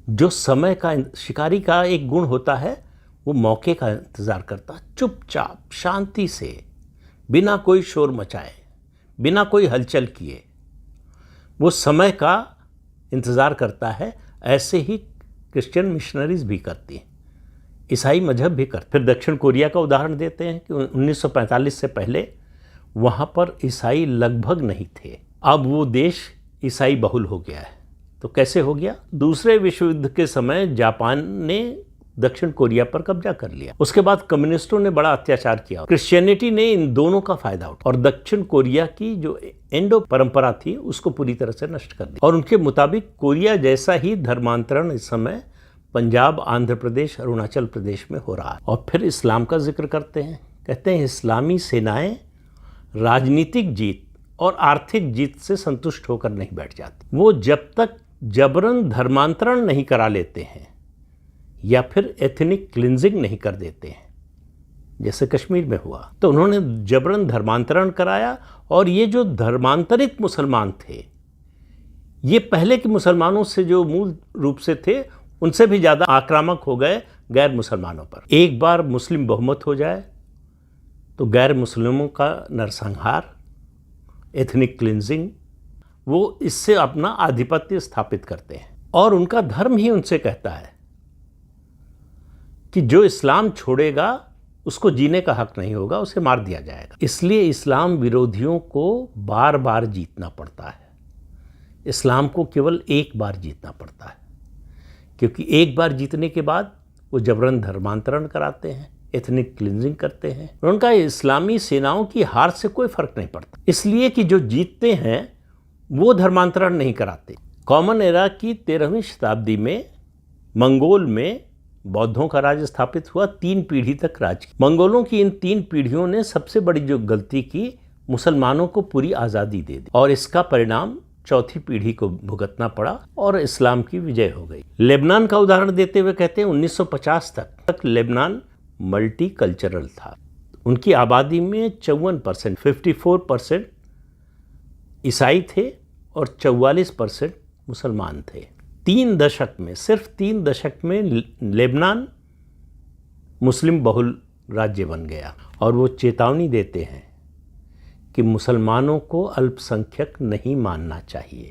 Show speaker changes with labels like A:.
A: जो समय का शिकारी का एक गुण होता है, वो मौके का इंतज़ार करता, चुपचाप शांति से, बिना कोई शोर मचाए, बिना कोई हलचल किए वो समय का इंतज़ार करता है। ऐसे ही क्रिश्चियन मिशनरीज भी करती हैं, ईसाई मजहब भी करते। फिर दक्षिण कोरिया का उदाहरण देते हैं कि 1945 से पहले वहाँ पर ईसाई लगभग नहीं थे। अब वो देश ईसाई बहुल हो गया है। तो कैसे हो गया? दूसरे विश्व युद्ध के समय जापान ने दक्षिण कोरिया पर कब्जा कर लिया। उसके बाद कम्युनिस्टों ने बड़ा अत्याचार किया। क्रिश्चियनिटी ने इन दोनों का फायदा उठाया और दक्षिण कोरिया की जो इंडो परंपरा थी उसको पूरी तरह से नष्ट कर दिया। और उनके मुताबिक कोरिया जैसा ही धर्मांतरण इस समय पंजाब, आंध्र प्रदेश, अरुणाचल प्रदेश में हो रहा है। और फिर इस्लाम का जिक्र करते हैं, कहते हैं इस्लामी सेनाएं राजनीतिक जीत और आर्थिक जीत से संतुष्ट होकर नहीं बैठ जाती। वो जब तक जबरन धर्मांतरण नहीं करा लेते हैं या फिर एथनिक क्लिंजिंग नहीं कर देते हैं, जैसे कश्मीर में हुआ, तो उन्होंने जबरन धर्मांतरण कराया। और ये जो धर्मांतरित मुसलमान थे, ये पहले के मुसलमानों से जो मूल रूप से थे उनसे भी ज़्यादा आक्रामक हो गए गैर मुसलमानों पर। एक बार मुस्लिम बहुमत हो जाए तो गैर मुस्लिमों का नरसंहार, एथनिक क्लिंजिंग, वो इससे अपना आधिपत्य स्थापित करते हैं। और उनका धर्म ही उनसे कहता है कि जो इस्लाम छोड़ेगा उसको जीने का हक नहीं होगा, उसे मार दिया जाएगा। इसलिए इस्लाम विरोधियों को बार बार जीतना पड़ता है। इस्लाम को केवल एक बार जीतना पड़ता है, क्योंकि एक बार जीतने के बाद वो जबरन धर्मांतरण कराते हैं, एथनिक क्लिंजिंग करते हैं। उनका इस्लामी सेनाओं की हार से कोई फर्क नहीं पड़ता, इसलिए कि जो जीतते हैं वो धर्मांतरण नहीं कराते। कॉमन एरा की 13वीं शताब्दी में मंगोल में बौद्धों का राज स्थापित हुआ। 3 पीढ़ी तक राज किया। मंगोलों की इन 3 पीढ़ियों ने सबसे बड़ी जो गलती की, मुसलमानों को पूरी आज़ादी दे दी और इसका परिणाम चौथी पीढ़ी को भुगतना पड़ा और इस्लाम की विजय हो गई। लेबनान का उदाहरण देते हुए कहते हैं 1950 तक लेबनान मल्टी कल्चरल था। उनकी आबादी में 54%, 54% ईसाई थे और 44% मुसलमान थे। 3 दशक में, सिर्फ 3 दशक में लेबनान मुस्लिम बहुल राज्य बन गया। और वो चेतावनी देते हैं कि मुसलमानों को अल्पसंख्यक नहीं मानना चाहिए।